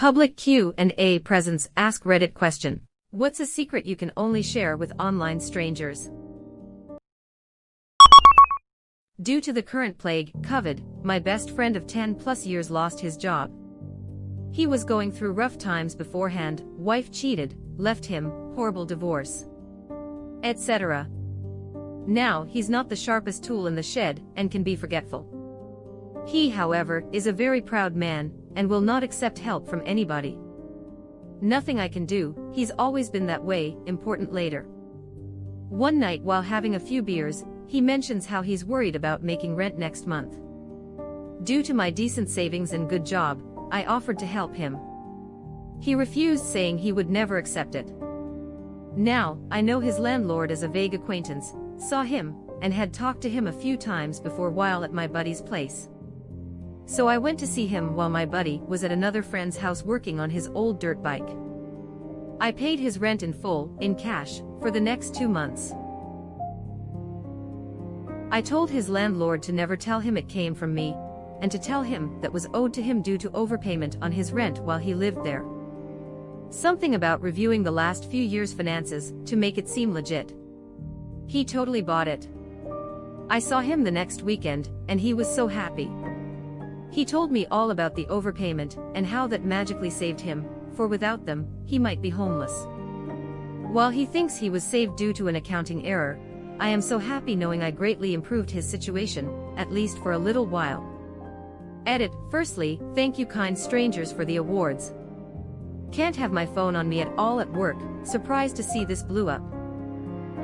Public Q&A presents Ask Reddit question. What's a secret you can only share with online strangers? Due to the current plague, COVID, my best friend of 10 plus years lost his job. He was going through rough times beforehand, wife cheated, left him, horrible divorce, etc. Now, he's not the sharpest tool in the shed and can be forgetful. He, however, is a very proud man and will not accept help from anybody. Nothing I can do, he's always been that way. Important later. One night while having a few beers, he mentions how he's worried about making rent next month. Due to my decent savings and good job, I offered to help him. He refused, saying he would never accept it. Now, I know his landlord as a vague acquaintance, saw him, and had talked to him a few times before while at my buddy's place. So I went to see him while my buddy was at another friend's house working on his old dirt bike. I paid his rent in full, in cash, for the next 2 months. I told his landlord to never tell him it came from me, and to tell him that was owed to him due to overpayment on his rent while he lived there. Something about reviewing the last few years' finances to make it seem legit. He totally bought it. I saw him the next weekend, and he was so happy. He told me all about the overpayment and how that magically saved him, for without them, he might be homeless. While he thinks he was saved due to an accounting error, I am so happy knowing I greatly improved his situation, at least for a little while. Edit. Firstly, thank you kind strangers for the awards. Can't have my phone on me at all at work, surprised to see this blew up.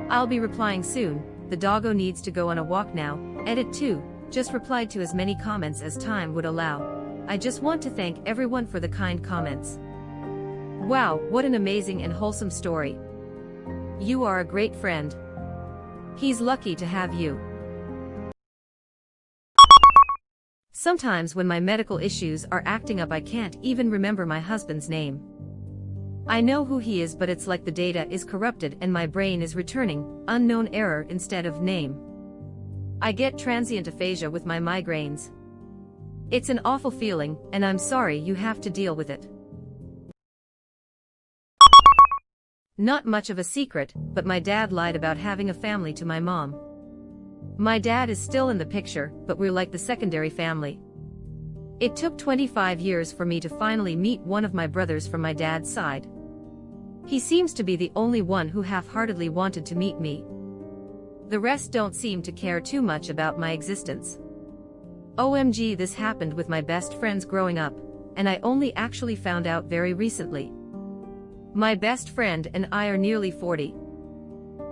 I'll be replying soon, the doggo needs to go on a walk now. Edit 2. Just replied to as many comments as time would allow. I just want to thank everyone for the kind comments. Wow, what an amazing and wholesome story. You are a great friend. He's lucky to have you. Sometimes when my medical issues are acting up I can't even remember my husband's name. I know who he is, but it's like the data is corrupted and my brain is returning unknown error instead of name. I get transient aphasia with my migraines. It's an awful feeling, and I'm sorry you have to deal with it. Not much of a secret, but my dad lied about having a family to my mom. My dad is still in the picture, but we're like the secondary family. It took 25 years for me to finally meet one of my brothers from my dad's side. He seems to be the only one who half-heartedly wanted to meet me. The rest don't seem to care too much about my existence. OMG, this happened with my best friends growing up, and I only actually found out very recently. My best friend and I are nearly 40.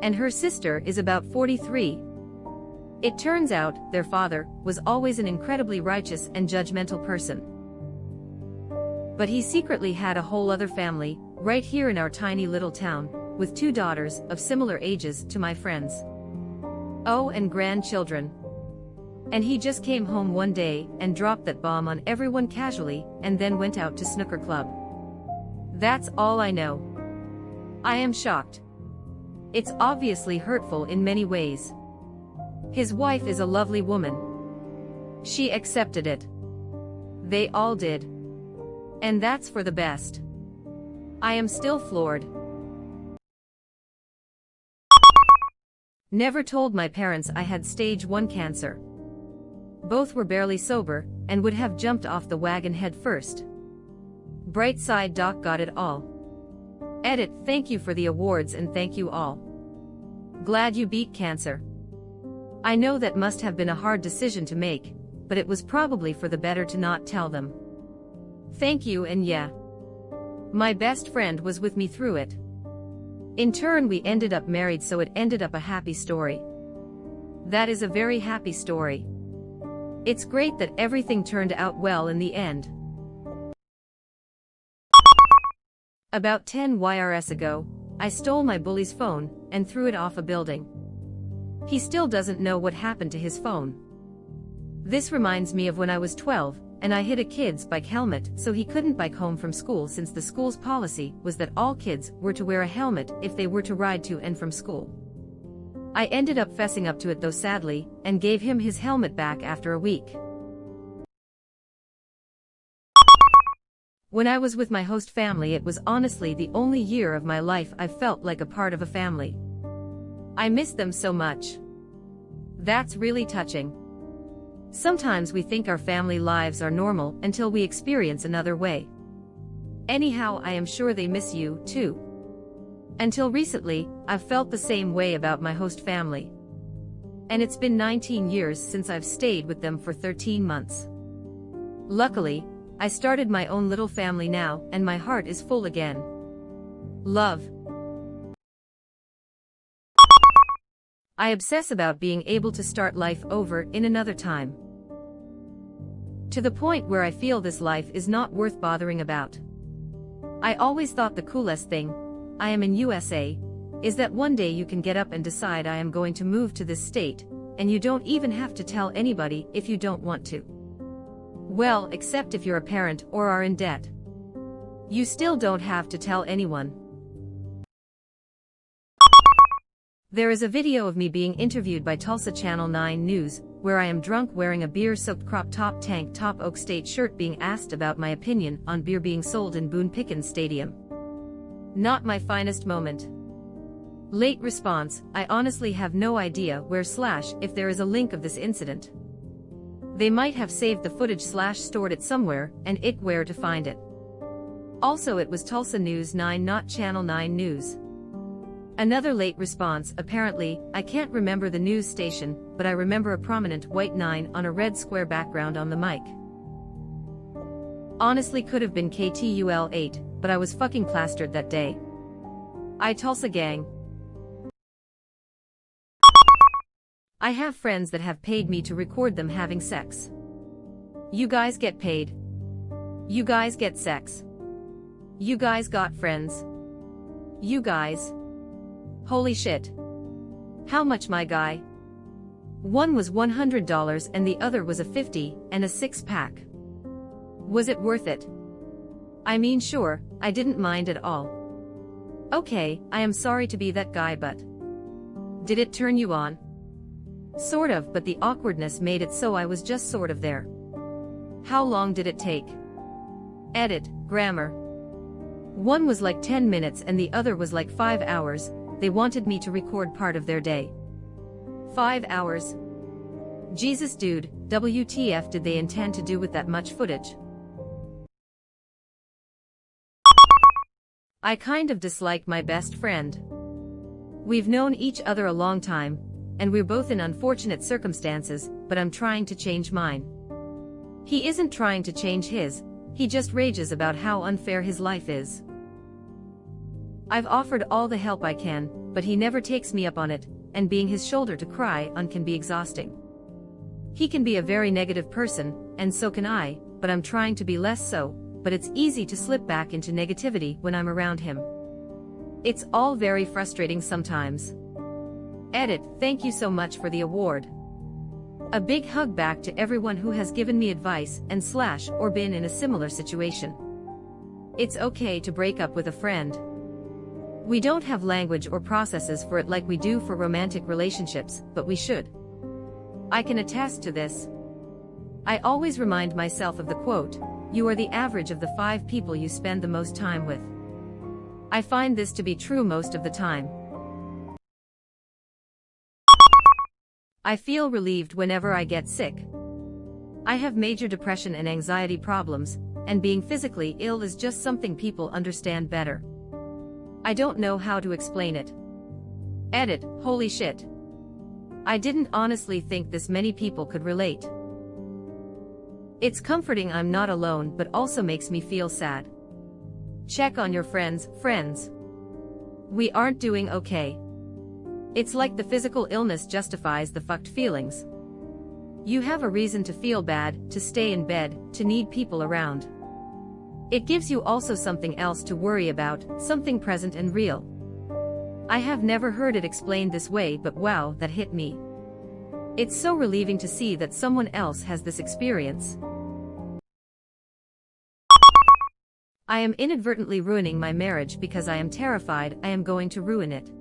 And her sister is about 43. It turns out, their father was always an incredibly righteous and judgmental person. But he secretly had a whole other family, right here in our tiny little town, with 2 daughters of similar ages to my friends. Oh, and grandchildren. And he just came home one day and dropped that bomb on everyone casually, and then went out to snooker club. That's all I know. I am shocked. It's obviously hurtful in many ways. His wife is a lovely woman. She accepted it. They all did. And that's for the best. I am still floored. Never told my parents I had stage 1 cancer. Both were barely sober, and would have jumped off the wagon head first. Bright side, doc got it all. Edit. Thank you for the awards and thank you all. Glad you beat cancer. I know that must have been a hard decision to make, but it was probably for the better to not tell them. Thank you, and yeah. My best friend was with me through it. In turn we ended up married, so it ended up a happy story. That is a very happy story. It's great that everything turned out well in the end. About 10 YRS ago, I stole my bully's phone and threw it off a building. He still doesn't know what happened to his phone. This reminds me of when I was 12, and I hid a kid's bike helmet so he couldn't bike home from school, since the school's policy was that all kids were to wear a helmet if they were to ride to and from school. I ended up fessing up to it though, sadly, and gave him his helmet back after a week. When I was with my host family, it was honestly the only year of my life I felt like a part of a family. I miss them so much. That's really touching. Sometimes we think our family lives are normal until we experience another way. Anyhow, I am sure they miss you, too. Until recently, I've felt the same way about my host family. And it's been 19 years since I've stayed with them for 13 months. Luckily, I started my own little family now, and my heart is full again. Love. I obsess about being able to start life over in another time. To the point where I feel this life is not worth bothering about. I always thought the coolest thing, I am in USA, is that one day you can get up and decide I am going to move to this state, and you don't even have to tell anybody if you don't want to. Well, except if you're a parent or are in debt. You still don't have to tell anyone. There is a video of me being interviewed by Tulsa Channel 9 News, where I am drunk wearing a beer-soaked crop top tank top Oak State shirt being asked about my opinion on beer being sold in Boone Pickens Stadium. Not my finest moment. Late response, I honestly have no idea where/if there is a link of this incident. They might have saved the footage/stored it somewhere, and where to find it. Also, it was Tulsa News 9, not Channel 9 News. Another late response, apparently, I can't remember the news station, but I remember a prominent white 9 on a red square background on the mic. Honestly, could have been KTUL 8, but I was fucking plastered that day. I Tulsa gang. I have friends that have paid me to record them having sex. You guys get paid. You guys get sex. You guys got friends. You guys. Holy shit. How much, my guy? One was $100 and the other was a 50 and a 6-pack. Was it worth it? I mean, sure, I didn't mind at all. Okay, I am sorry to be that guy, but did it turn you on? Sort of, but the awkwardness made it so I was just sort of there. How long did it take? Edit, grammar. One was like 10 minutes and the other was like 5 hours. They wanted me to record part of their day. 5 hours? Jesus dude, WTF did they intend to do with that much footage? I kind of dislike my best friend. We've known each other a long time, and we're both in unfortunate circumstances, but I'm trying to change mine. He isn't trying to change his, he just rages about how unfair his life is. I've offered all the help I can, but he never takes me up on it, and being his shoulder to cry on can be exhausting. He can be a very negative person, and so can I, but I'm trying to be less so, but it's easy to slip back into negativity when I'm around him. It's all very frustrating sometimes. Edit, thank you so much for the award. A big hug back to everyone who has given me advice and/or been in a similar situation. It's okay to break up with a friend. We don't have language or processes for it like we do for romantic relationships, but we should. I can attest to this. I always remind myself of the quote, "You are the average of the 5 people you spend the most time with." I find this to be true most of the time. I feel relieved whenever I get sick. I have major depression and anxiety problems, and being physically ill is just something people understand better. I don't know how to explain it. Edit, holy shit. I didn't honestly think this many people could relate. It's comforting I'm not alone, but also makes me feel sad. Check on your friends. We aren't doing okay. It's like the physical illness justifies the fucked feelings. You have a reason to feel bad, to stay in bed, to need people around. It gives you also something else to worry about, something present and real. I have never heard it explained this way, but wow, that hit me. It's so relieving to see that someone else has this experience. I am inadvertently ruining my marriage because I am terrified I am going to ruin it.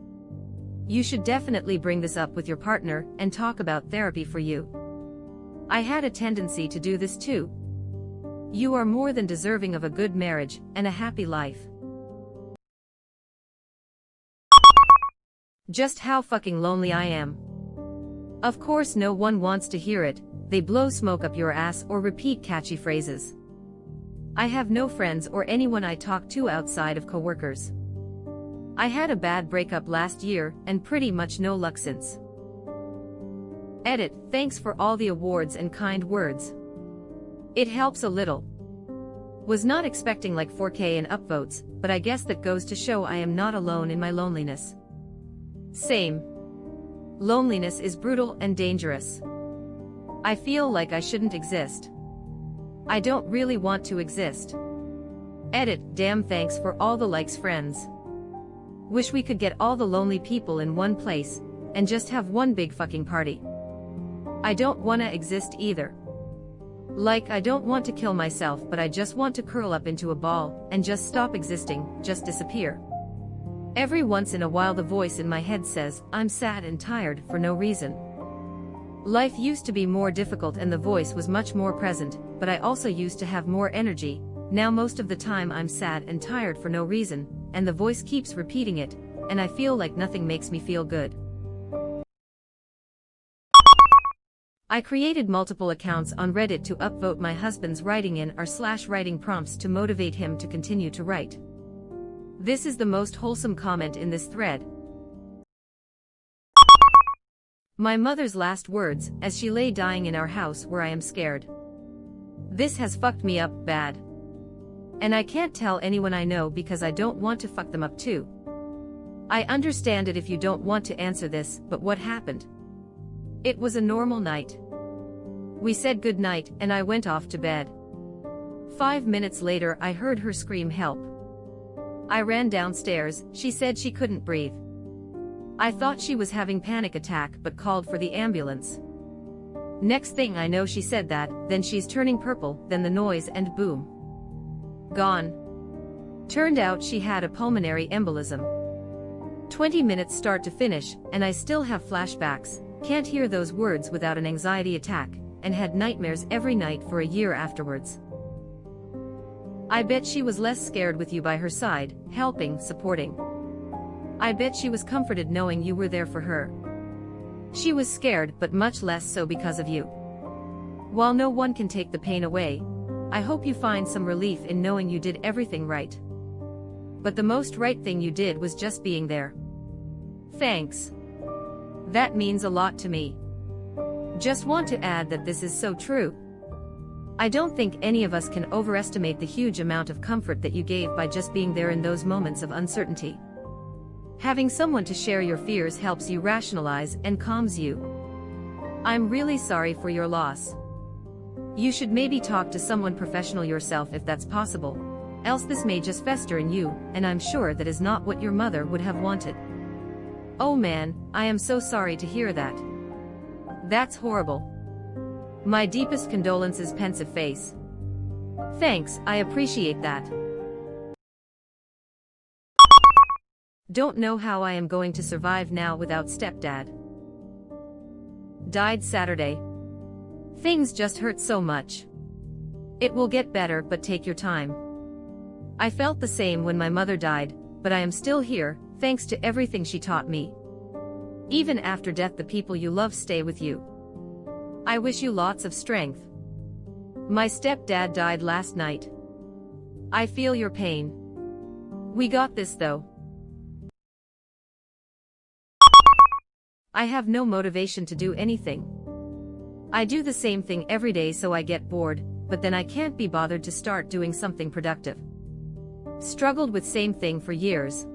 You should definitely bring this up with your partner and talk about therapy for you. I had a tendency to do this too. You are more than deserving of a good marriage and a happy life. Just how fucking lonely I am. Of course no one wants to hear it, they blow smoke up your ass or repeat catchy phrases. I have no friends or anyone I talk to outside of coworkers. I had a bad breakup last year and pretty much no luck since. Edit, thanks for all the awards and kind words. It helps a little. Was not expecting like 4K and upvotes, but I guess that goes to show I am not alone in my loneliness. Same. Loneliness is brutal and dangerous. I feel like I shouldn't exist. I don't really want to exist. Edit, damn, thanks for all the likes, friends. Wish we could get all the lonely people in one place and just have one big fucking party. I don't wanna exist either. Like, I don't want to kill myself, but I just want to curl up into a ball and just stop existing, just disappear. Every once in a while the voice in my head says, I'm sad and tired for no reason. Life used to be more difficult and the voice was much more present, but I also used to have more energy. Now most of the time I'm sad and tired for no reason, and the voice keeps repeating it, and I feel like nothing makes me feel good. I created multiple accounts on Reddit to upvote my husband's writing in r/writing prompts to motivate him to continue to write. This is the most wholesome comment in this thread. My mother's last words, as she lay dying in our house where I am scared. This has fucked me up bad. And I can't tell anyone I know because I don't want to fuck them up too. I understand it if you don't want to answer this, but what happened? It was a normal night. We said good night and I went off to bed. 5 minutes later I heard her scream help. I ran downstairs, she said she couldn't breathe. I thought she was having panic attack but called for the ambulance. Next thing I know she said that, then she's turning purple, then the noise and boom. Gone. Turned out she had a pulmonary embolism. 20 minutes start to finish, and I still have flashbacks, can't hear those words without an anxiety attack, and had nightmares every night for a year afterwards. I bet she was less scared with you by her side, helping, supporting. I bet she was comforted knowing you were there for her. She was scared, but much less so because of you. While no one can take the pain away, I hope you find some relief in knowing you did everything right. But the most right thing you did was just being there. Thanks. That means a lot to me. Just want to add that this is so true. I don't think any of us can overestimate the huge amount of comfort that you gave by just being there in those moments of uncertainty. Having someone to share your fears helps you rationalize and calms you. I'm really sorry for your loss. You should maybe talk to someone professional yourself if that's possible, else this may just fester in you, and I'm sure that is not what your mother would have wanted. Oh man, I am so sorry to hear that. That's horrible. My deepest condolences, pensive face. Thanks, I appreciate that. Don't know how I am going to survive now without stepdad. Died Saturday. Things just hurt so much. It will get better, but take your time. I felt the same when my mother died, but I am still here, thanks to everything she taught me. Even after death, the people you love stay with you. I wish you lots of strength. My stepdad died last night. I feel your pain. We got this though. I have no motivation to do anything. I do the same thing every day, so I get bored, but then I can't be bothered to start doing something productive. Struggled with same thing for years.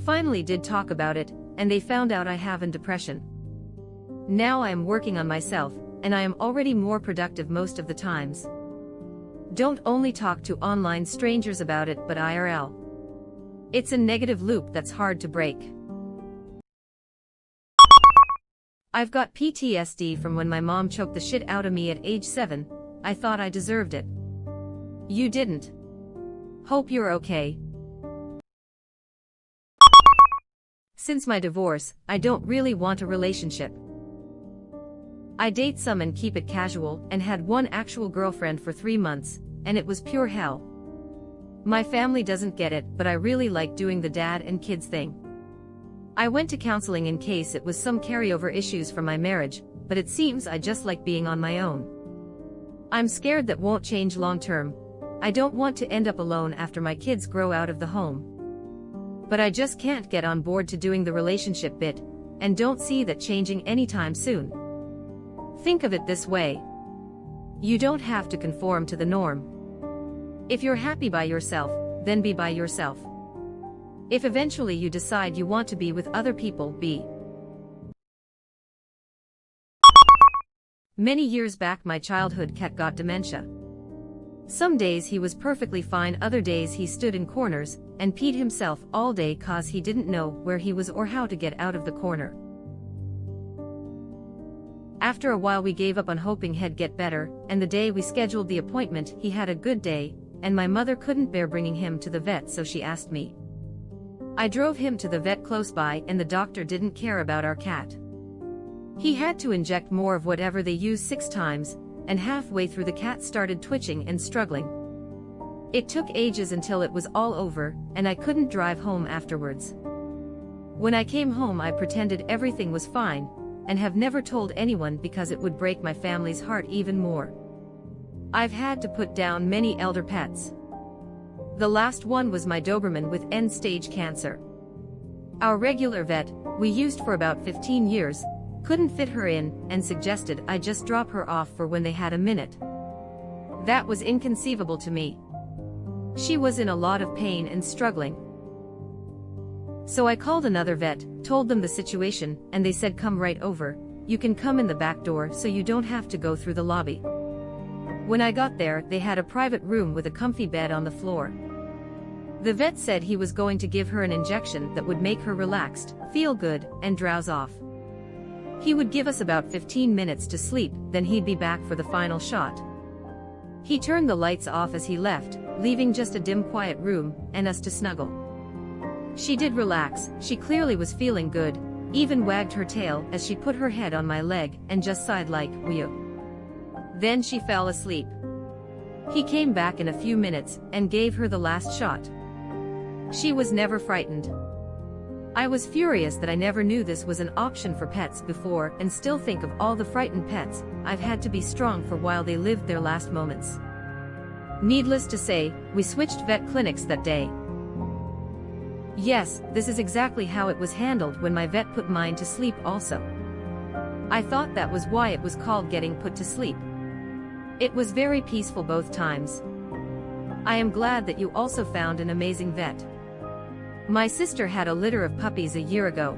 Finally did talk about it, and they found out I have depression. Now I am working on myself, and I am already more productive most of the times. Don't only talk to online strangers about it, but IRL. It's a negative loop that's hard to break. I've got PTSD from when my mom choked the shit out of me at age 7. I thought I deserved it. You didn't. Hope you're okay. Since my divorce, I don't really want a relationship. I date some and keep it casual, and had one actual girlfriend for 3 months, and it was pure hell. My family doesn't get it, but I really like doing the dad and kids thing. I went to counseling in case it was some carryover issues from my marriage, but it seems I just like being on my own. I'm scared that won't change long term. I don't want to end up alone after my kids grow out of the home. But I just can't get on board to doing the relationship bit, and don't see that changing anytime soon. Think of it this way. You don't have to conform to the norm. If you're happy by yourself, then be by yourself. If eventually you decide you want to be with other people, be. Many years back my childhood cat got dementia. Some days he was perfectly fine, other days he stood in corners and peed himself all day cause he didn't know where he was or how to get out of the corner. After a while we gave up on hoping he'd get better, and the day we scheduled the appointment he had a good day, and my mother couldn't bear bringing him to the vet, so she asked me. I drove him to the vet close by, and the doctor didn't care about our cat. He had to inject more of whatever they used 6 times, and halfway through the cat started twitching and struggling. It took ages until it was all over, and I couldn't drive home afterwards. When I came home I pretended everything was fine, and have never told anyone because it would break my family's heart even more. I've had to put down many elder pets. The last one was my Doberman with end-stage cancer. Our regular vet, we used for about 15 years, couldn't fit her in, and suggested I just drop her off for when they had a minute. That was inconceivable to me. She was in a lot of pain and struggling. So I called another vet, told them the situation, and they said come right over, you can come in the back door so you don't have to go through the lobby. When I got there they had a private room with a comfy bed on the floor. The vet said he was going to give her an injection that would make her relaxed, feel good, and drowse off. He would give us about 15 minutes to sleep, then he'd be back for the final shot. He turned the lights off as he left, leaving just a dim quiet room, and us to snuggle. She did relax, she clearly was feeling good, even wagged her tail as she put her head on my leg and just sighed like, "Whew." Then she fell asleep. He came back in a few minutes and gave her the last shot. She was never frightened. I was furious that I never knew this was an option for pets before, and still think of all the frightened pets I've had to be strong for while they lived their last moments. Needless to say, we switched vet clinics that day. Yes, this is exactly how it was handled when my vet put mine to sleep also. I thought that was why it was called getting put to sleep. It was very peaceful both times. I am glad that you also found an amazing vet. My sister had a litter of puppies a year ago.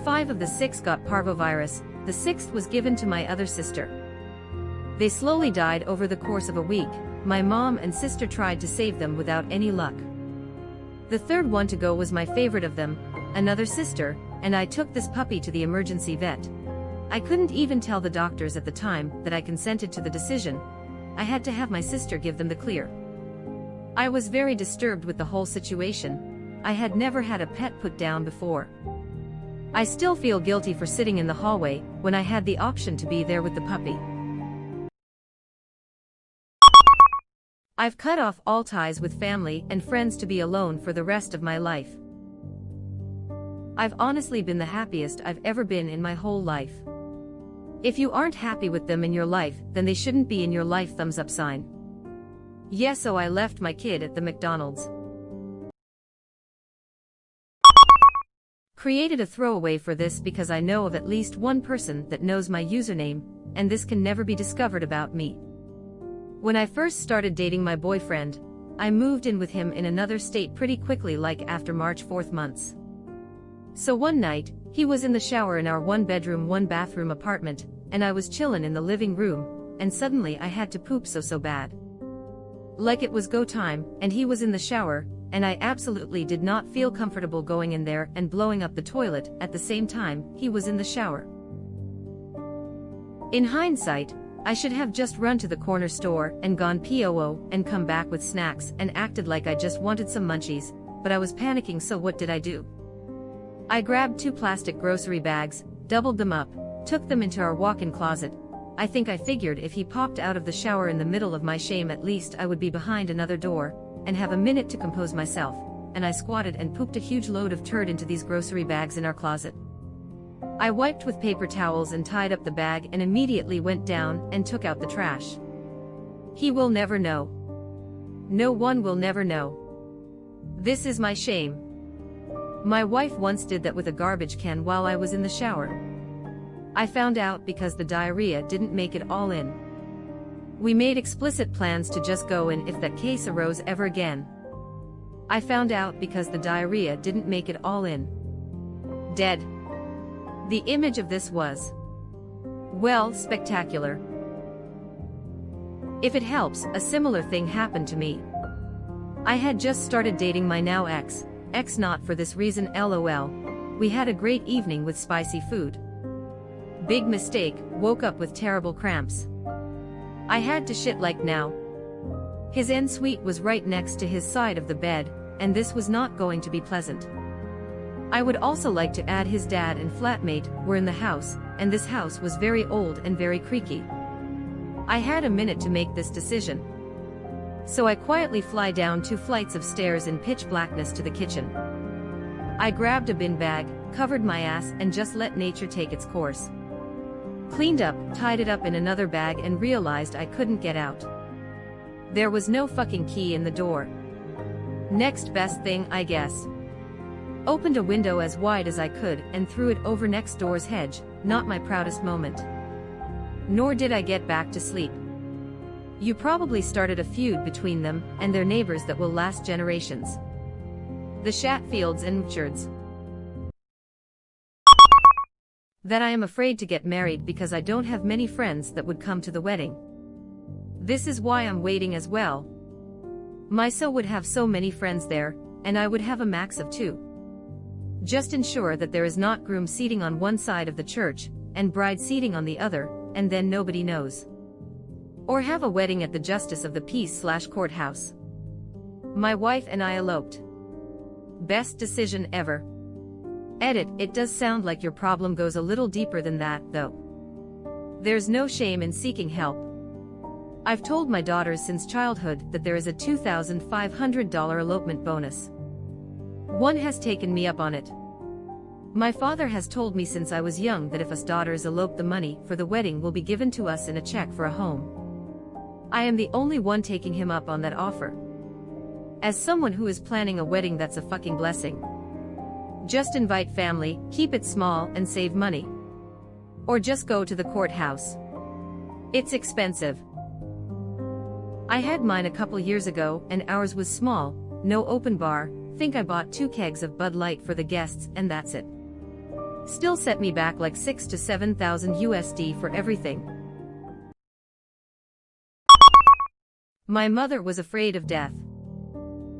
5 of the 6 got parvovirus, the 6th was given to my other sister. They slowly died over the course of a week. My mom and sister tried to save them without any luck. The 3rd one to go was my favorite of them, another sister, and I took this puppy to the emergency vet. I couldn't even tell the doctors at the time that I consented to the decision. I had to have my sister give them the clear. I was very disturbed with the whole situation. I had never had a pet put down before. I still feel guilty for sitting in the hallway when I had the option to be there with the puppy. I've cut off all ties with family and friends to be alone for the rest of my life. I've honestly been the happiest I've ever been in my whole life. If you aren't happy with them in your life, then they shouldn't be in your life, thumbs up sign. Yes, so I left my kid at the McDonald's. Created a throwaway for this because I know of at least one person that knows my username, and this can never be discovered about me. When I first started dating my boyfriend, I moved in with him in another state pretty quickly, like after March 4th months. So one night, he was in the shower in our 1-bedroom 1-bathroom apartment, and I was chillin' in the living room, and suddenly I had to poop so bad. Like it was go time, and he was in the shower, and I absolutely did not feel comfortable going in there and blowing up the toilet at the same time he was in the shower. In hindsight, I should have just run to the corner store and gone POO and come back with snacks and acted like I just wanted some munchies, but I was panicking, so what did I do? I grabbed 2 plastic grocery bags, doubled them up, took them into our walk-in closet. I think I figured if he popped out of the shower in the middle of my shame, at least I would be behind another door, and have a minute to compose myself, and I squatted and pooped a huge load of turd into these grocery bags in our closet. I wiped with paper towels and tied up the bag and immediately went down and took out the trash. He will never know. No one will never know. This is my shame. My wife once did that with a garbage can while I was in the shower. I found out because the diarrhea didn't make it all in. We made explicit plans to just go in if that case arose ever again. I found out because the diarrhea didn't make it all in. Dead. The image of this was, well, spectacular. If it helps, a similar thing happened to me. I had just started dating my now ex not for this reason lol. We had a great evening with spicy food. Big mistake, woke up with terrible cramps. I had to shit like now. His en-suite was right next to his side of the bed, and this was not going to be pleasant. I would also like to add his dad and flatmate were in the house, and this house was very old and very creaky. I had a minute to make this decision. So I quietly fly down 2 flights of stairs in pitch blackness to the kitchen. I grabbed a bin bag, covered my ass and just let nature take its course. Cleaned up, tied it up in another bag and realized I couldn't get out. There was no fucking key in the door. Next best thing, I guess. Opened a window as wide as I could and threw it over next door's hedge, not my proudest moment. Nor did I get back to sleep. You probably started a feud between them and their neighbors that will last generations. The Shatfields and Richards. That I am afraid to get married because I don't have many friends that would come to the wedding. This is why I'm waiting as well. My so would have so many friends there, and I would have a max of 2. Just ensure that there is not groom seating on one side of the church, and bride seating on the other, and then nobody knows. Or have a wedding at the Justice of the Peace/courthouse. My wife and I eloped. Best decision ever. Edit, it does sound like your problem goes a little deeper than that, though. There's no shame in seeking help. I've told my daughters since childhood that there is a $2,500 elopement bonus. One has taken me up on it. My father has told me since I was young that if us daughters elope, the money for the wedding will be given to us in a check for a home. I am the only one taking him up on that offer. As someone who is planning a wedding, that's a fucking blessing. Just invite family, keep it small and save money. Or just go to the courthouse. It's expensive. I had mine a couple years ago and ours was small, no open bar. Think I bought 2 kegs of Bud Light for the guests and that's it. Still set me back like $6,000 to $7,000 USD for everything. My mother was afraid of death.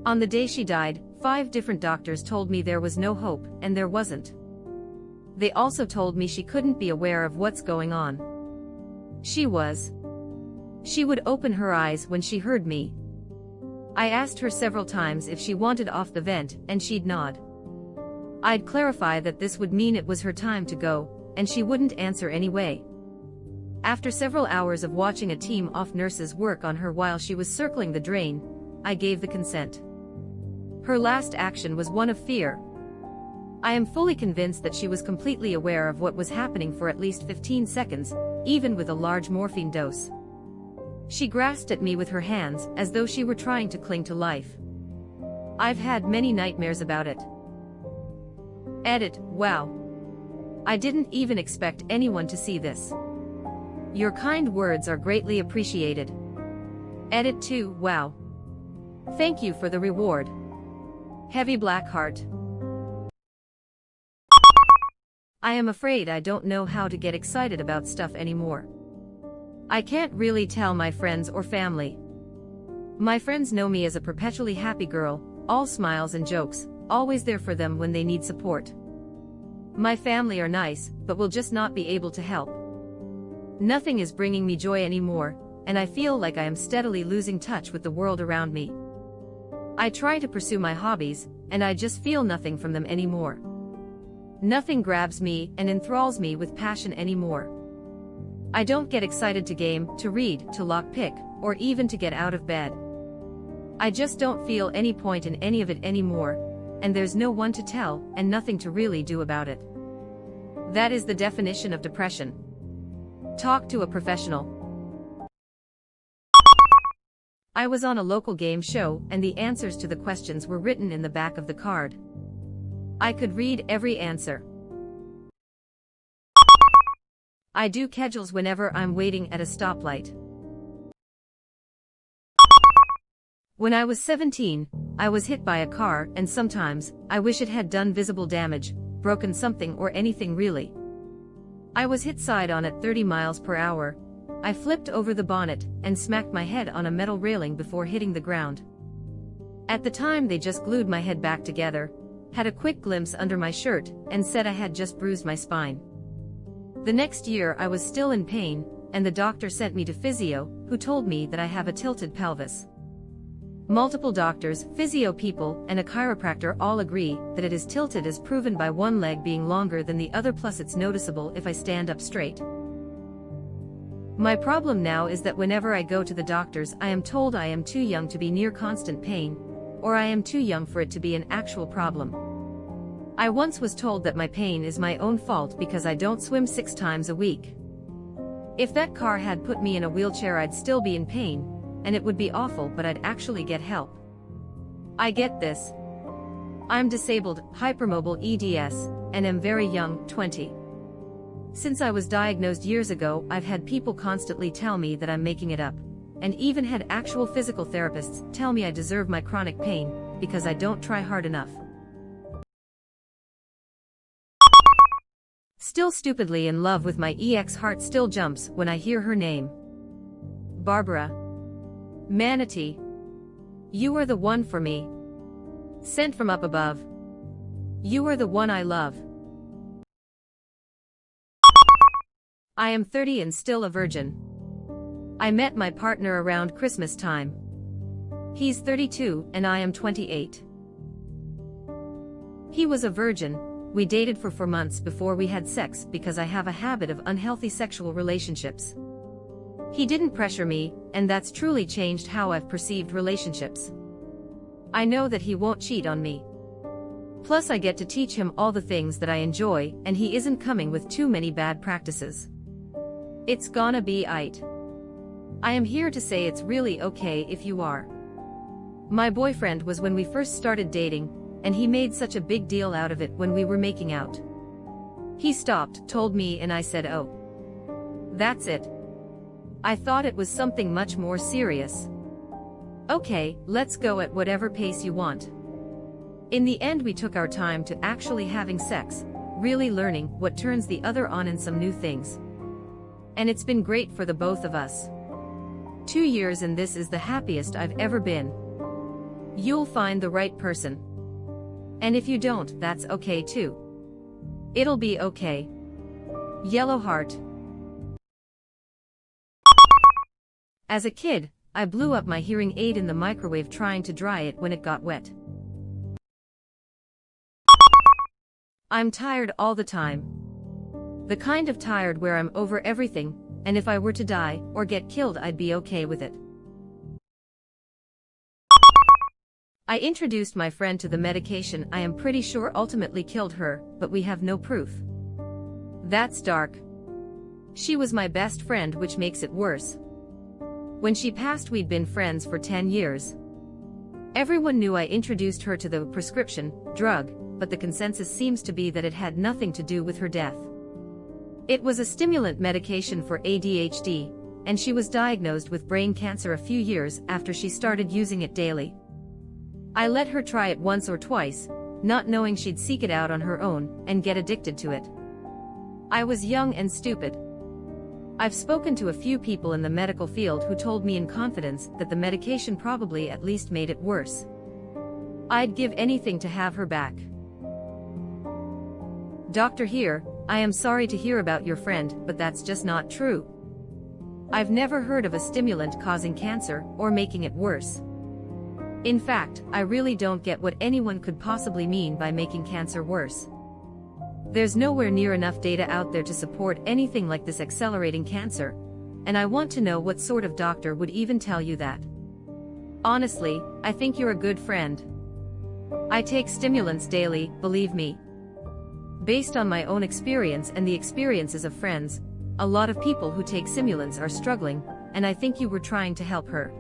On the day she died, 5 different doctors told me there was no hope, and there wasn't. They also told me she couldn't be aware of what's going on. She was. She would open her eyes when she heard me. I asked her several times if she wanted off the vent, and she'd nod. I'd clarify that this would mean it was her time to go, and she wouldn't answer anyway. After several hours of watching a team of nurses work on her while she was circling the drain, I gave the consent. Her last action was one of fear. I am fully convinced that she was completely aware of what was happening for at least 15 seconds, even with a large morphine dose. She grasped at me with her hands as though she were trying to cling to life. I've had many nightmares about it. Edit, wow. I didn't even expect anyone to see this. Your kind words are greatly appreciated. Edit 2, wow. Thank you for the reward. Heavy black heart. I am afraid I don't know how to get excited about stuff anymore. I can't really tell my friends or family. My friends know me as a perpetually happy girl, all smiles and jokes, always there for them when they need support. My family are nice, but will just not be able to help. Nothing is bringing me joy anymore, and I feel like I am steadily losing touch with the world around me. I try to pursue my hobbies, and I just feel nothing from them anymore. Nothing grabs me and enthralls me with passion anymore. I don't get excited to game, to read, to lockpick, or even to get out of bed. I just don't feel any point in any of it anymore, and there's no one to tell, and nothing to really do about it. That is the definition of depression. Talk to a professional. I was on a local game show, and the answers to the questions were written in the back of the card. I could read every answer. I do casuals whenever I'm waiting at a stoplight. When I was 17, I was hit by a car, and sometimes, I wish it had done visible damage, broken something or anything really. I was hit side on at 30 miles per hour. I flipped over the bonnet, and smacked my head on a metal railing before hitting the ground. At the time they just glued my head back together, had a quick glimpse under my shirt, and said I had just bruised my spine. The next year I was still in pain, and the doctor sent me to physio, who told me that I have a tilted pelvis. Multiple doctors, physio people, and a chiropractor all agree that it is tilted as proven by one leg being longer than the other, plus it's noticeable if I stand up straight. My problem now is that whenever I go to the doctors I am told I am too young to be near constant pain, or I am too young for it to be an actual problem. I once was told that my pain is my own fault because I don't swim 6 times a week. If that car had put me in a wheelchair I'd still be in pain, and it would be awful, but I'd actually get help. I get this. I'm disabled, hypermobile EDS, and am very young, 20. Since I was diagnosed years ago, I've had people constantly tell me that I'm making it up, and even had actual physical therapists tell me I deserve my chronic pain, because I don't try hard enough. Still stupidly in love with my ex. Heart still jumps when I hear her name. Barbara. Manatee. You are the one for me. Sent from up above. You are the one I love. I am 30 and still a virgin. I met my partner around Christmas time. He's 32 and I am 28. He was a virgin. We dated for 4 months before we had sex because I have a habit of unhealthy sexual relationships. He didn't pressure me, and that's truly changed how I've perceived relationships. I know that he won't cheat on me. Plus I get to teach him all the things that I enjoy, and he isn't coming with too many bad practices. It's gonna be aight. I am here to say it's really okay if you are. My boyfriend was when we first started dating, and he made such a big deal out of it when we were making out. He stopped, told me, and I said, oh. That's it. I thought it was something much more serious. Okay, let's go at whatever pace you want. In the end we took our time to actually having sex, really learning what turns the other on and some new things. And it's been great for the both of us. 2 years and this is the happiest I've ever been. You'll find the right person. And if you don't, that's okay too. It'll be okay. Yellow heart. As a kid, I blew up my hearing aid in the microwave trying to dry it when it got wet. I'm tired all the time. The kind of tired where I'm over everything, and if I were to die or get killed I'd be okay with it. I introduced my friend to the medication I am pretty sure ultimately killed her, but we have no proof. That's dark. She was my best friend, which makes it worse. When she passed we'd been friends for 10 years. Everyone knew I introduced her to the prescription drug, but the consensus seems to be that it had nothing to do with her death. It was a stimulant medication for ADHD, and she was diagnosed with brain cancer a few years after she started using it daily. I let her try it once or twice, not knowing she'd seek it out on her own and get addicted to it. I was young and stupid. I've spoken to a few people in the medical field who told me in confidence that the medication probably at least made it worse. I'd give anything to have her back. Doctor here, I am sorry to hear about your friend, but that's just not true. I've never heard of a stimulant causing cancer or making it worse. In fact, I really don't get what anyone could possibly mean by making cancer worse. There's nowhere near enough data out there to support anything like this accelerating cancer, and I want to know what sort of doctor would even tell you that. Honestly, I think you're a good friend. I take stimulants daily, believe me. Based on my own experience and the experiences of friends, a lot of people who take stimulants are struggling, and I think you were trying to help her.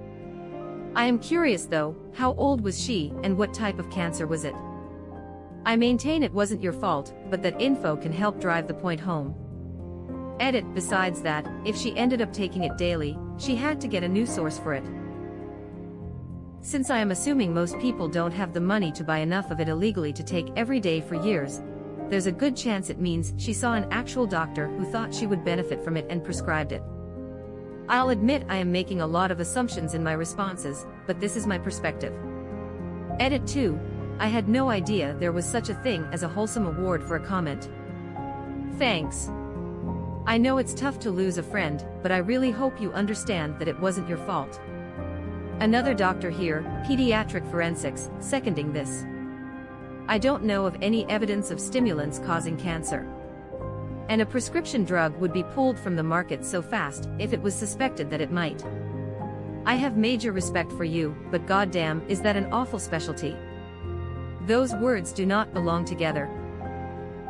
I am curious though, how old was she and what type of cancer was it? I maintain it wasn't your fault, but that info can help drive the point home. Edit. Besides that, if she ended up taking it daily, she had to get a new source for it. Since I am assuming most people don't have the money to buy enough of it illegally to take every day for years, there's a good chance it means she saw an actual doctor who thought she would benefit from it and prescribed it. I'll admit I am making a lot of assumptions in my responses, but this is my perspective. Edit 2. I had no idea there was such a thing as a wholesome award for a comment. Thanks. I know it's tough to lose a friend, but I really hope you understand that it wasn't your fault. Another doctor here, pediatric forensics, seconding this. I don't know of any evidence of stimulants causing cancer. And a prescription drug would be pulled from the market so fast if it was suspected that it might. I have major respect for you, but goddamn, is that an awful specialty? Those words do not belong together.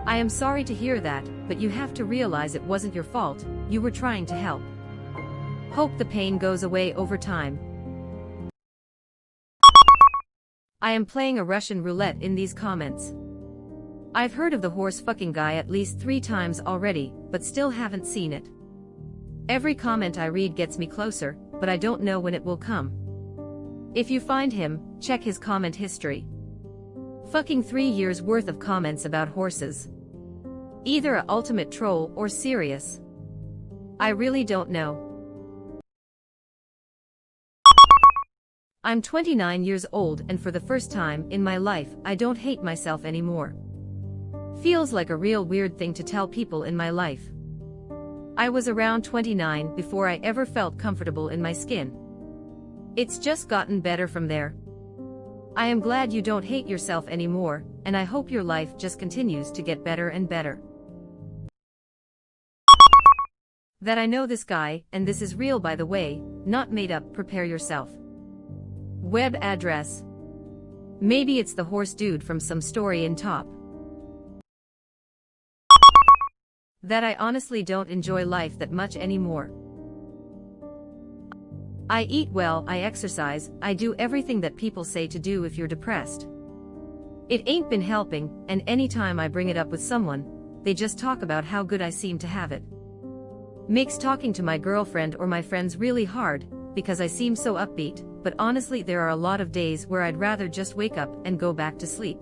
I am sorry to hear that, but you have to realize it wasn't your fault, you were trying to help. Hope the pain goes away over time. I am playing a Russian roulette in these comments. I've heard of the horse fucking guy at least 3 times already, but still haven't seen it. Every comment I read gets me closer, but I don't know when it will come. If you find him, check his comment history. Fucking 3 years worth of comments about horses. Either a ultimate troll or serious. I really don't know. I'm 29 years old and for the first time in my life I don't hate myself anymore. Feels like a real weird thing to tell people in my life. I was around 29 before I ever felt comfortable in my skin. It's just gotten better from there. I am glad you don't hate yourself anymore, and I hope your life just continues to get better and better. That I know this guy, and this is real by the way, not made up. Prepare yourself. Web address. Maybe it's the horse dude from some story in top. That I honestly don't enjoy life that much anymore. I eat well, I exercise, I do everything that people say to do if you're depressed. It ain't been helping, and anytime I bring it up with someone, they just talk about how good I seem to have it. Makes talking to my girlfriend or my friends really hard, because I seem so upbeat, but honestly there are a lot of days where I'd rather just wake up and go back to sleep.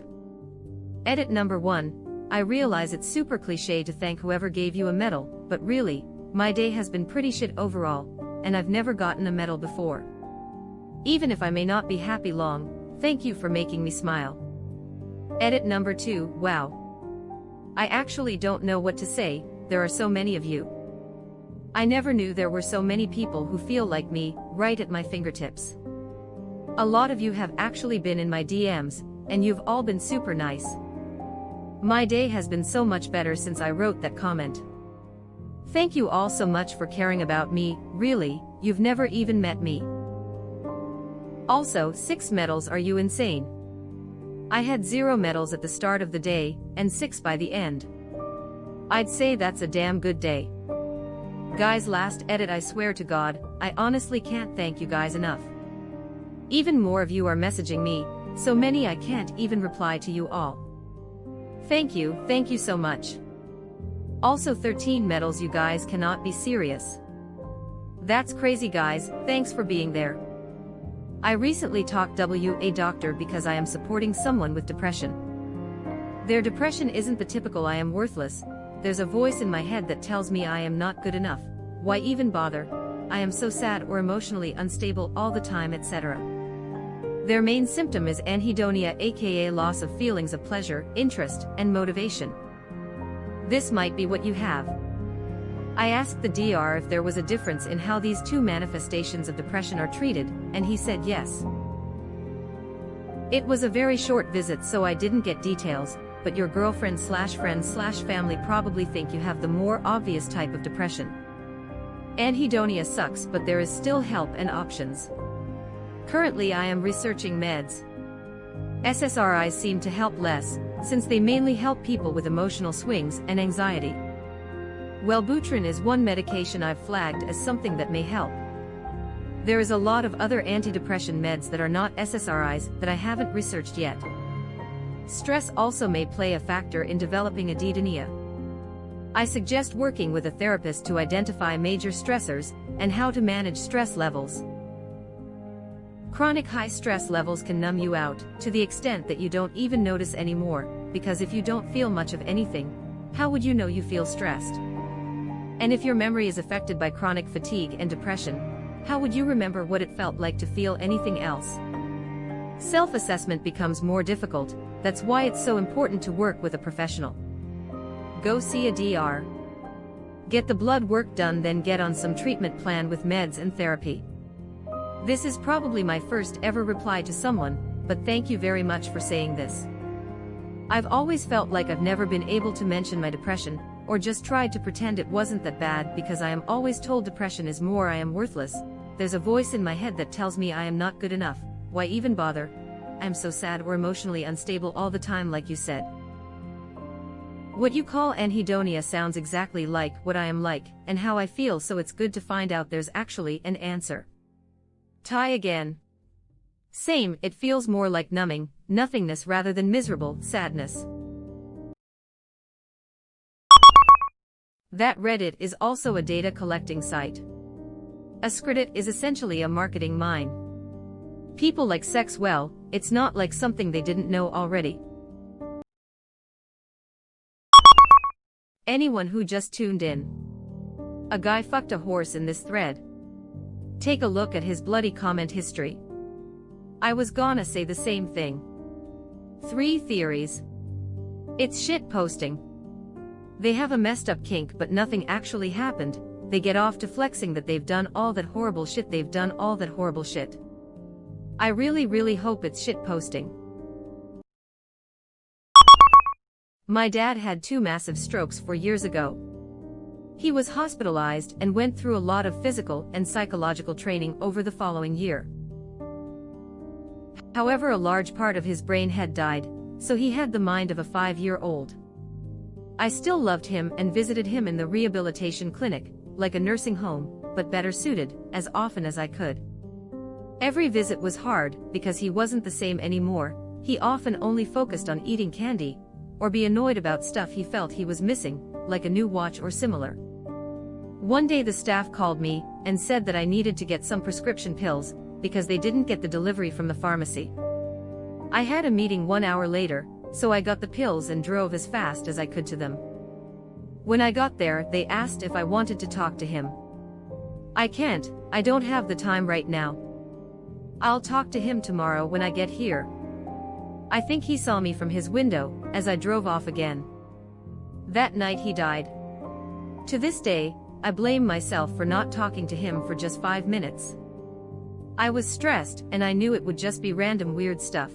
Edit number 1. I realize it's super cliche to thank whoever gave you a medal, but really, my day has been pretty shit overall, and I've never gotten a medal before. Even if I may not be happy long, thank you for making me smile. Edit number 2. Wow. I actually don't know what to say, there are so many of you. I never knew there were so many people who feel like me, right at my fingertips. A lot of you have actually been in my DMs, and you've all been super nice. My day has been so much better since I wrote that comment. Thank you all so much for caring about me, really, you've never even met me. Also, 6 medals, are you insane? I had 0 medals at the start of the day, and 6 by the end. I'd say that's a damn good day. Guys, last edit, I swear to God, I honestly can't thank you guys enough. Even more of you are messaging me, so many I can't even reply to you all. Thank you so much. Also 13 medals, you guys cannot be serious. That's crazy guys, thanks for being there. I recently talked to a doctor because I am supporting someone with depression. Their depression isn't the typical I am worthless, there's a voice in my head that tells me I am not good enough, why even bother, I am so sad or emotionally unstable all the time, etc. Their main symptom is anhedonia, aka loss of feelings of pleasure, interest, and motivation. This might be what you have. I asked the DR if there was a difference in how these 2 manifestations of depression are treated, and he said yes. It was a very short visit so I didn't get details, but your girlfriend/friends/family probably think you have the more obvious type of depression. Anhedonia sucks, but there is still help and options. Currently I am researching meds. SSRIs seem to help less, since they mainly help people with emotional swings and anxiety. Wellbutrin is one medication I've flagged as something that may help. There is a lot of other antidepressant meds that are not SSRIs that I haven't researched yet. Stress also may play a factor in developing anhedonia. I suggest working with a therapist to identify major stressors and how to manage stress levels. Chronic high stress levels can numb you out, to the extent that you don't even notice anymore, because if you don't feel much of anything, how would you know you feel stressed? And if your memory is affected by chronic fatigue and depression, how would you remember what it felt like to feel anything else? Self-assessment becomes more difficult. That's why it's so important to work with a professional. Go see a DR. Get the blood work done, then get on some treatment plan with meds and therapy. This is probably my first ever reply to someone, but thank you very much for saying this. I've always felt like I've never been able to mention my depression, or just tried to pretend it wasn't that bad, because I am always told depression is more I am worthless. There's a voice in my head that tells me I am not good enough. Why even bother? I'm so sad or emotionally unstable all the time, like you said. What you call anhedonia sounds exactly like what I am like, and how I feel, so it's good to find out there's actually an answer. Tie again. Same, it feels more like numbing, nothingness rather than miserable sadness. That Reddit is also a data collecting site. A subreddit is essentially a marketing mine. People like sex well, it's not like something they didn't know already. Anyone who just tuned in. A guy fucked a horse in this thread. Take a look at his bloody comment history. I was gonna say the same thing. 3 theories. It's shit posting. They have a messed up kink, but nothing actually happened. They get off to flexing that they've done all that horrible shit. I really hope it's shit posting. My dad had 2 massive strokes 4 years ago. He was hospitalized and went through a lot of physical and psychological training over the following year. However, a large part of his brain had died, so he had the mind of a 5-year-old. I still loved him and visited him in the rehabilitation clinic, like a nursing home, but better suited, as often as I could. Every visit was hard, because he wasn't the same anymore. He often only focused on eating candy, or be annoyed about stuff he felt he was missing, like a new watch or similar. One day the staff called me and said that I needed to get some prescription pills, because they didn't get the delivery from the pharmacy. I had a meeting 1 hour later, so I got the pills and drove as fast as I could to them. When I got there, they asked if I wanted to talk to him. I can't, I don't have the time right now. I'll talk to him tomorrow when I get here. I think he saw me from his window, as I drove off again. That night he died. To this day, I blame myself for not talking to him for just 5 minutes. I was stressed, and I knew it would just be random weird stuff.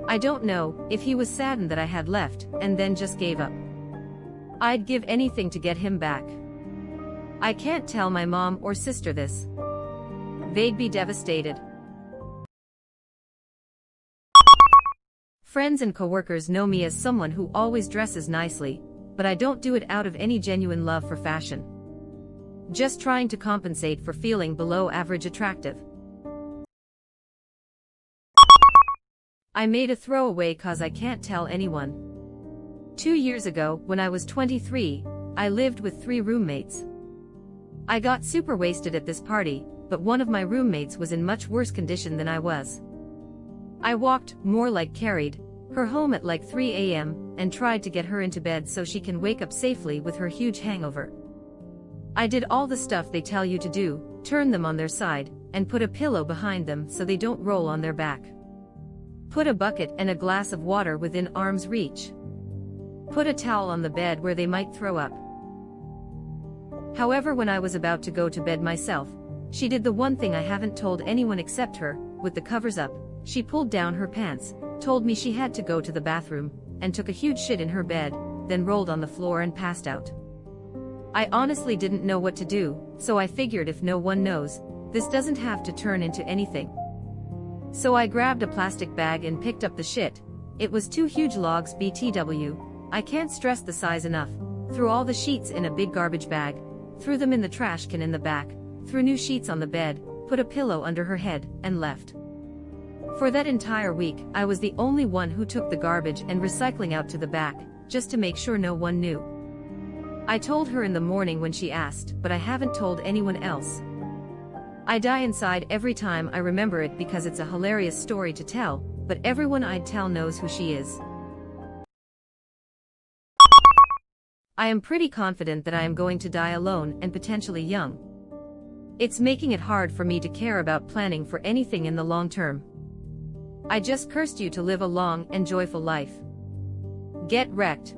I don't know if he was saddened that I had left, and then just gave up. I'd give anything to get him back. I can't tell my mom or sister this. They'd be devastated. Friends and coworkers know me as someone who always dresses nicely, but I don't do it out of any genuine love for fashion. Just trying to compensate for feeling below average attractive. I made a throwaway cause I can't tell anyone. 2 years ago, when I was 23, I lived with 3 roommates. I got super wasted at this party, but one of my roommates was in much worse condition than I was. I walked, more like carried, her home at like 3 a.m., and tried to get her into bed so she can wake up safely with her huge hangover. I did all the stuff they tell you to do, turn them on their side, and put a pillow behind them so they don't roll on their back. Put a bucket and a glass of water within arm's reach. Put a towel on the bed where they might throw up. However, when I was about to go to bed myself, she did the one thing I haven't told anyone except her, with the covers up, She pulled down her pants, told me she had to go to the bathroom, and took a huge shit in her bed, then rolled on the floor and passed out. I honestly didn't know what to do, so I figured if no one knows, this doesn't have to turn into anything. So I grabbed a plastic bag and picked up the shit. It was 2 huge logs BTW, I can't stress the size enough. Threw all the sheets in a big garbage bag, threw them in the trash can in the back, threw new sheets on the bed, put a pillow under her head, and left. For that entire week, I was the only one who took the garbage and recycling out to the back, just to make sure no one knew. I told her in the morning when she asked, but I haven't told anyone else. I die inside every time I remember it because it's a hilarious story to tell, but everyone I'd tell knows who she is. I am pretty confident that I am going to die alone and potentially young. It's making it hard for me to care about planning for anything in the long term. I just cursed you to live a long and joyful life. Get wrecked.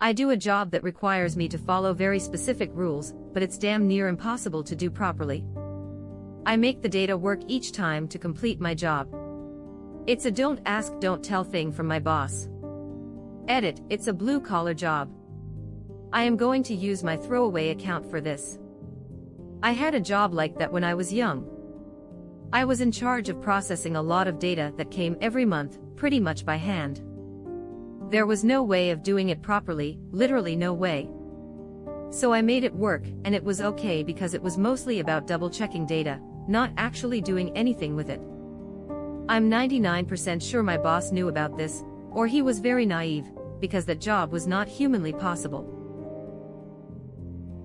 I do a job that requires me to follow very specific rules, but it's damn near impossible to do properly. I make the data work each time to complete my job. It's a don't ask, don't tell thing from my boss. Edit, it's a blue-collar job. I am going to use my throwaway account for this. I had a job like that when I was young. I was in charge of processing a lot of data that came every month, pretty much by hand. There was no way of doing it properly, literally no way. So I made it work, and it was okay because it was mostly about double-checking data, not actually doing anything with it. I'm 99% sure my boss knew about this, or he was very naive, because that job was not humanly possible.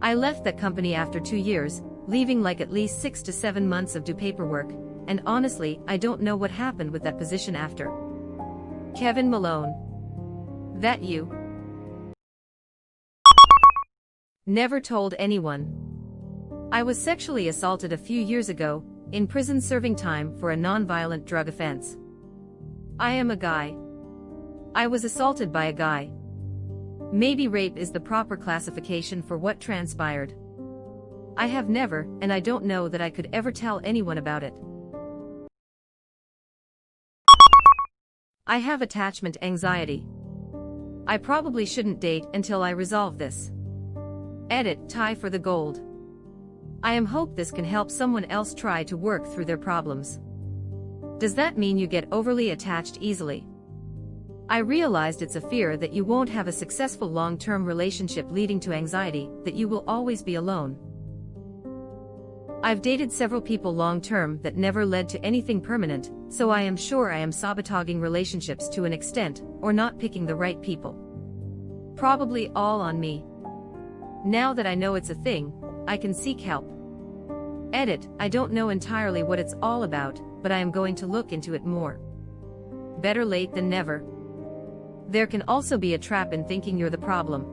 I left that company after 2 years, leaving like at least 6 to 7 months of do paperwork, and honestly, I don't know what happened with that position after. Kevin Malone. That you? Never told anyone. I was sexually assaulted a few years ago, in prison serving time for a non-violent drug offense. I am a guy. I was assaulted by a guy. Maybe rape is the proper classification for what transpired. I have never, and I don't know that I could ever tell anyone about it. I have attachment anxiety. I probably shouldn't date until I resolve this. Edit, tie for the gold. I am hope this can help someone else try to work through their problems. Does that mean you get overly attached easily? I realized it's a fear that you won't have a successful long-term relationship leading to anxiety, that you will always be alone. I've dated several people long-term that never led to anything permanent, so I am sure I am sabotaging relationships to an extent, or not picking the right people. Probably all on me. Now that I know it's a thing, I can seek help. Edit, I don't know entirely what it's all about, but I am going to look into it more. Better late than never. There can also be a trap in thinking you're the problem.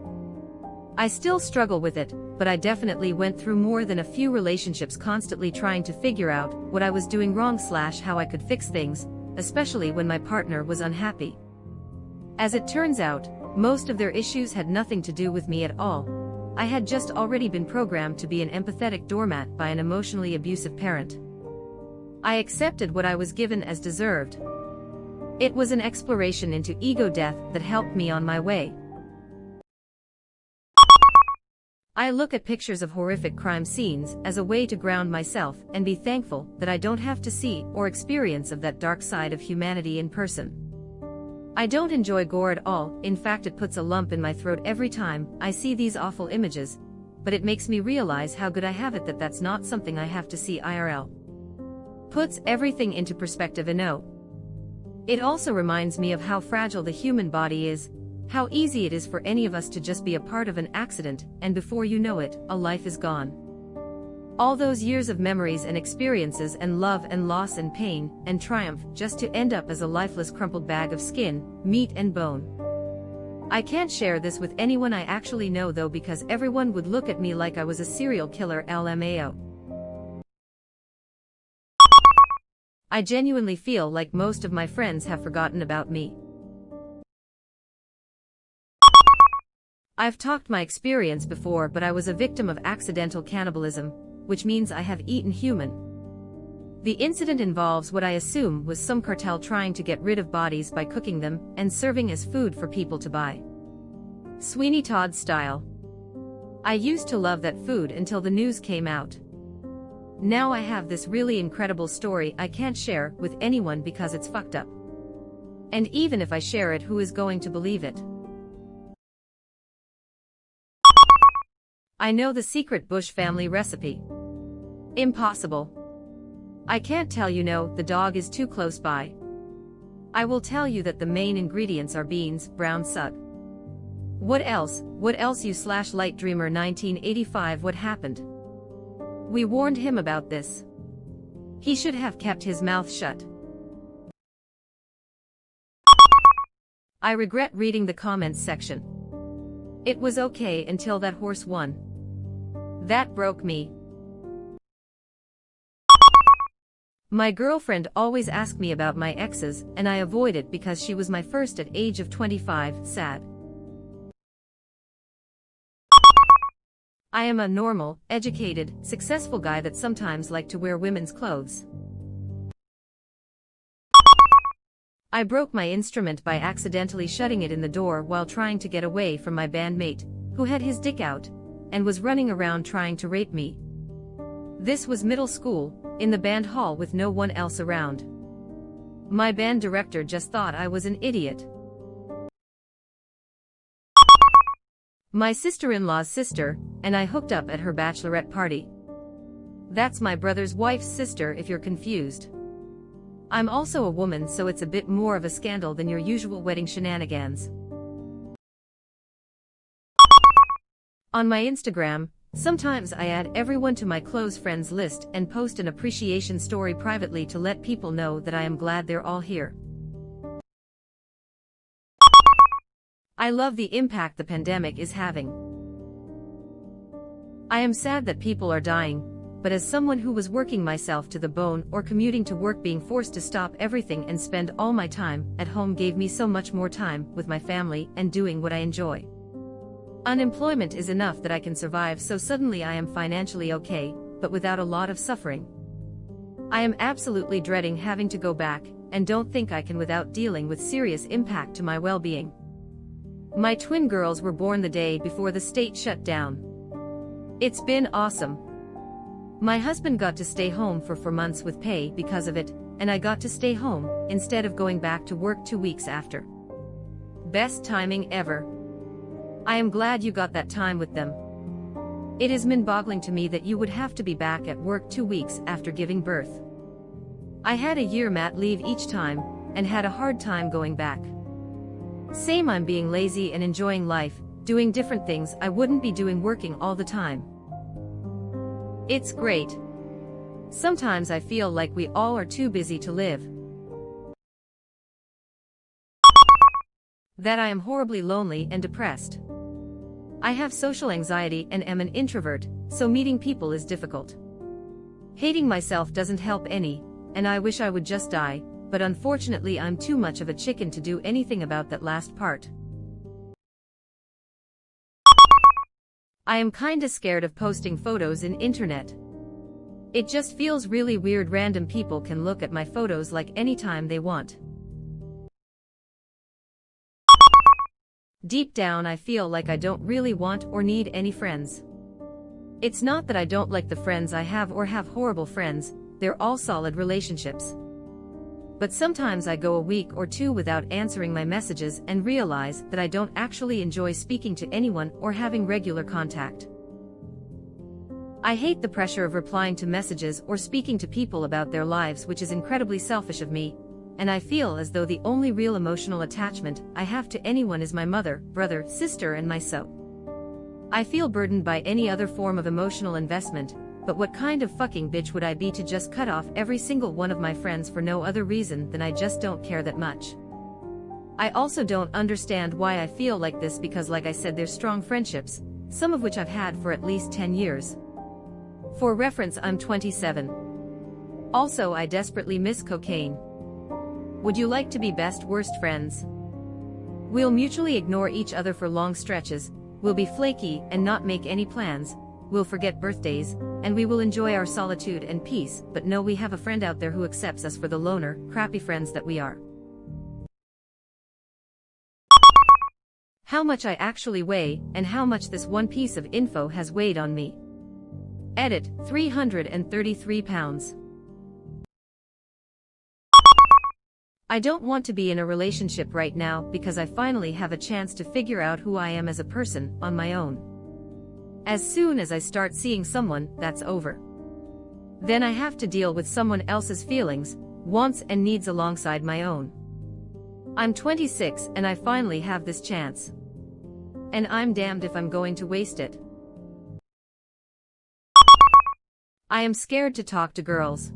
I still struggle with it, but I definitely went through more than a few relationships constantly trying to figure out what I was doing wrong / how I could fix things, especially when my partner was unhappy. As it turns out, most of their issues had nothing to do with me at all. I had just already been programmed to be an empathetic doormat by an emotionally abusive parent. I accepted what I was given as deserved. It was an exploration into ego death that helped me on my way. I look at pictures of horrific crime scenes as a way to ground myself and be thankful that I don't have to see or experience of that dark side of humanity in person. I don't enjoy gore at all, in fact it puts a lump in my throat every time I see these awful images, but it makes me realize how good I have it that that's not something I have to see IRL. Puts everything into perspective and it also reminds me of how fragile the human body is, how easy it is for any of us to just be a part of an accident, and before you know it, a life is gone. All those years of memories and experiences and love and loss and pain and triumph just to end up as a lifeless crumpled bag of skin, meat and bone. I can't share this with anyone I actually know though because everyone would look at me like I was a serial killer LMAO. I genuinely feel like most of my friends have forgotten about me. I've talked my experience before, but I was a victim of accidental cannibalism, which means I have eaten human. The incident involves what I assume was some cartel trying to get rid of bodies by cooking them and serving as food for people to buy. Sweeney Todd style. I used to love that food until the news came out. Now I have this really incredible story I can't share with anyone because it's fucked up. And even if I share it, who is going to believe it? I know the secret Bush family recipe. Impossible. I can't tell you. No, the dog is too close by. I will tell you that the main ingredients are beans, brown sug. What else you / light dreamer 1985? What happened? We warned him about this. He should have kept his mouth shut. I regret reading the comments section. It was okay until that horse won. That broke me. My girlfriend always asked me about my exes, and I avoid it because she was my first at age of 25, sad. I am a normal, educated, successful guy that sometimes like to wear women's clothes. I broke my instrument by accidentally shutting it in the door while trying to get away from my bandmate, who had his dick out, and was running around trying to rape me. This was middle school, in the band hall with no one else around. My band director just thought I was an idiot. My sister-in-law's sister and I hooked up at her bachelorette party. That's my brother's wife's sister if you're confused. I'm also a woman, so it's a bit more of a scandal than your usual wedding shenanigans. On my Instagram, sometimes I add everyone to my close friends list and post an appreciation story privately to let people know that I am glad they're all here. I love the impact the pandemic is having. I am sad that people are dying, but as someone who was working myself to the bone or commuting to work, being forced to stop everything and spend all my time at home gave me so much more time with my family and doing what I enjoy. Unemployment is enough that I can survive, so suddenly I am financially okay, but without a lot of suffering. I am absolutely dreading having to go back, and don't think I can without dealing with serious impact to my well-being. My twin girls were born the day before the state shut down. It's been awesome. My husband got to stay home for 4 months with pay because of it, and I got to stay home instead of going back to work 2 weeks after. Best timing ever. I am glad you got that time with them. It is mind-boggling to me that you would have to be back at work 2 weeks after giving birth. I had a year mat leave each time, and had a hard time going back. Same, I'm being lazy and enjoying life, doing different things I wouldn't be doing working all the time. It's great. Sometimes I feel like we all are too busy to live. That I am horribly lonely and depressed. I have social anxiety and am an introvert, so meeting people is difficult. Hating myself doesn't help any, and I wish I would just die, but unfortunately I'm too much of a chicken to do anything about that last part. I am kinda scared of posting photos in internet. It just feels really weird. Random people can look at my photos like anytime they want. Deep down I feel like I don't really want or need any friends. It's not that I don't like the friends I have or have horrible friends, they're all solid relationships. But sometimes I go a week or 2 without answering my messages and realize that I don't actually enjoy speaking to anyone or having regular contact. I hate the pressure of replying to messages or speaking to people about their lives, which is incredibly selfish of me, and I feel as though the only real emotional attachment I have to anyone is my mother, brother, sister and myself. I feel burdened by any other form of emotional investment, but what kind of fucking bitch would I be to just cut off every single one of my friends for no other reason than I just don't care that much? I also don't understand why I feel like this, because like I said, there's strong friendships, some of which I've had for at least 10 years. For reference, I'm 27. Also, I desperately miss cocaine. Would you like to be best worst friends? We'll mutually ignore each other for long stretches, we'll be flaky and not make any plans, we'll forget birthdays, and we will enjoy our solitude and peace, but no, we have a friend out there who accepts us for the loner, crappy friends that we are. How much I actually weigh, and how much this one piece of info has weighed on me. Edit, 333 pounds. I don't want to be in a relationship right now because I finally have a chance to figure out who I am as a person, on my own. As soon as I start seeing someone, that's over. Then I have to deal with someone else's feelings, wants and needs alongside my own. I'm 26 and I finally have this chance. And I'm damned if I'm going to waste it. I am scared to talk to girls.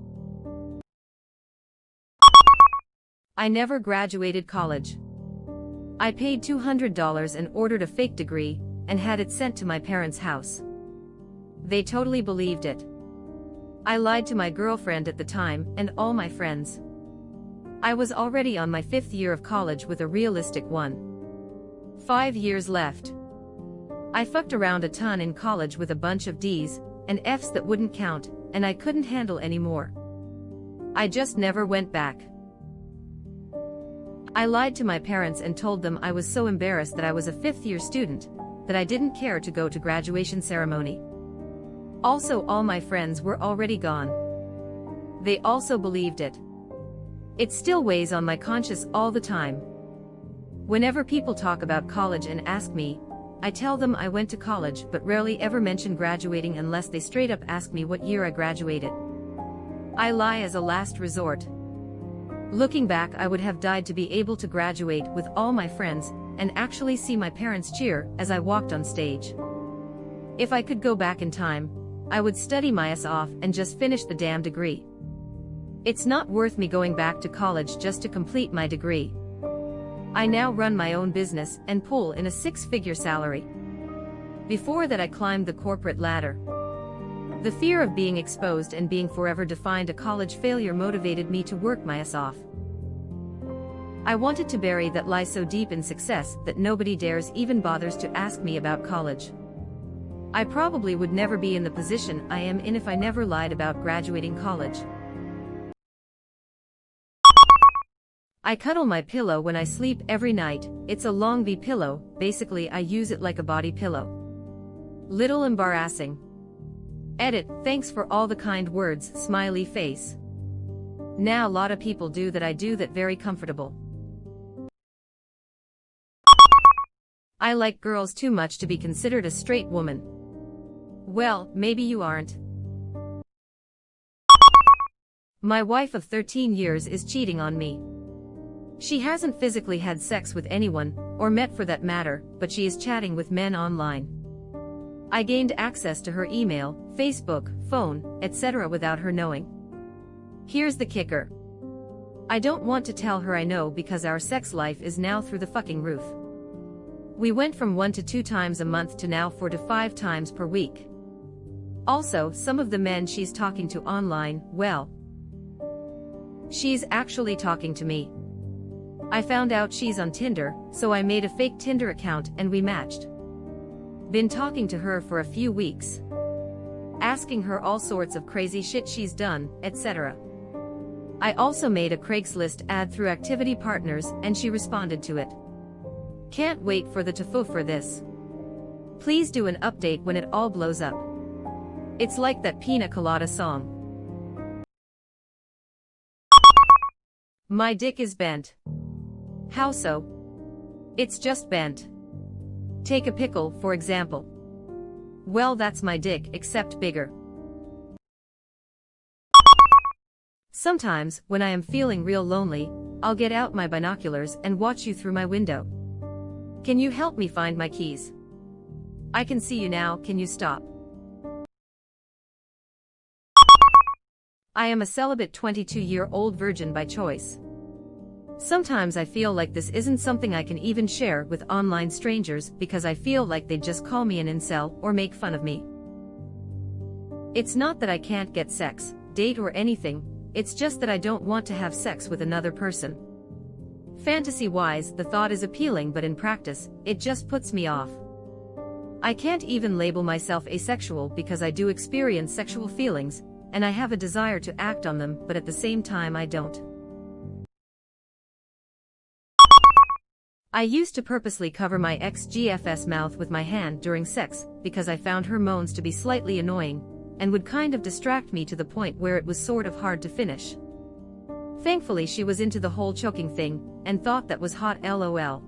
I never graduated college. I paid $200 and ordered a fake degree, and had it sent to my parents' house. They totally believed it. I lied to my girlfriend at the time, and all my friends. I was already on my 5th year of college with a realistic one. 5 years left. I fucked around a ton in college with a bunch of D's and F's that wouldn't count, and I couldn't handle anymore. I just never went back. I lied to my parents and told them I was so embarrassed that I was a 5th-year student, that I didn't care to go to graduation ceremony. Also, all my friends were already gone. They also believed it. It still weighs on my conscience all the time. Whenever people talk about college and ask me, I tell them I went to college but rarely ever mention graduating unless they straight up ask me what year I graduated. I lie as a last resort. Looking back, I would have died to be able to graduate with all my friends and actually see my parents cheer as I walked on stage. If I could go back in time, I would study my ass off and just finish the damn degree. It's not worth me going back to college just to complete my degree. I now run my own business and pull in a 6-figure salary. Before that, I climbed the corporate ladder. The fear of being exposed and being forever defined a college failure motivated me to work my ass off. I wanted to bury that lie so deep in success that nobody dares even bothers to ask me about college. I probably would never be in the position I am in if I never lied about graduating college. I cuddle my pillow when I sleep every night. It's a long V pillow, basically I use it like a body pillow. Little embarrassing. Edit, thanks for all the kind words, smiley face. Now lot of people do that, I do that very comfortable. I like girls too much to be considered a straight woman. Well, maybe you aren't. My wife of 13 years is cheating on me. She hasn't physically had sex with anyone, or met for that matter, but she is chatting with men online. I gained access to her email, Facebook, phone, etc. without her knowing. Here's the kicker. I don't want to tell her I know because our sex life is now through the fucking roof. We went from 1 to 2 times a month to now 4 to 5 times per week. Also, some of the men she's talking to online, well, she's actually talking to me. I found out she's on Tinder, so I made a fake Tinder account and we matched. Been talking to her for a few weeks. Asking her all sorts of crazy shit she's done, etc. I also made a Craigslist ad through Activity Partners and she responded to it. Can't wait for the tofu for this. Please do an update when it all blows up. It's like that Pina Colada song. My dick is bent. How so? It's just bent. Take a pickle, for example. Well, that's my dick, except bigger. Sometimes, when I am feeling real lonely, I'll get out my binoculars and watch you through my window. Can you help me find my keys? I can see you now, can you stop? I am a celibate 22-year-old virgin by choice. Sometimes I feel like this isn't something I can even share with online strangers because I feel like they'd just call me an incel or make fun of me. It's not that I can't get sex, date or anything, it's just that I don't want to have sex with another person. Fantasy-wise, the thought is appealing, but in practice, it just puts me off. I can't even label myself asexual because I do experience sexual feelings, and I have a desire to act on them, but at the same time I don't. I used to purposely cover my ex-GF's mouth with my hand during sex because I found her moans to be slightly annoying and would kind of distract me to the point where it was sort of hard to finish. Thankfully she was into the whole choking thing and thought that was hot lol.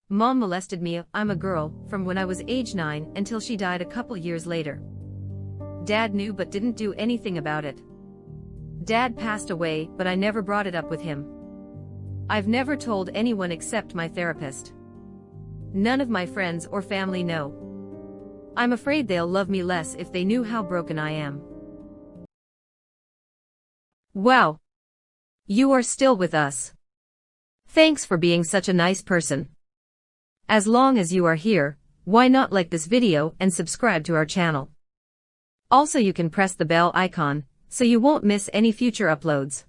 Mom molested me, I'm a girl, from when I was age 9 until she died a couple years later. Dad knew but didn't do anything about it. Dad passed away, but I never brought it up with him. I've never told anyone except my therapist. None of my friends or family know. I'm afraid they'll love me less if they knew how broken I am. Wow. You are still with us. Thanks for being such a nice person. As long as you are here, why not like this video and subscribe to our channel? Also you can press the bell icon, so you won't miss any future uploads.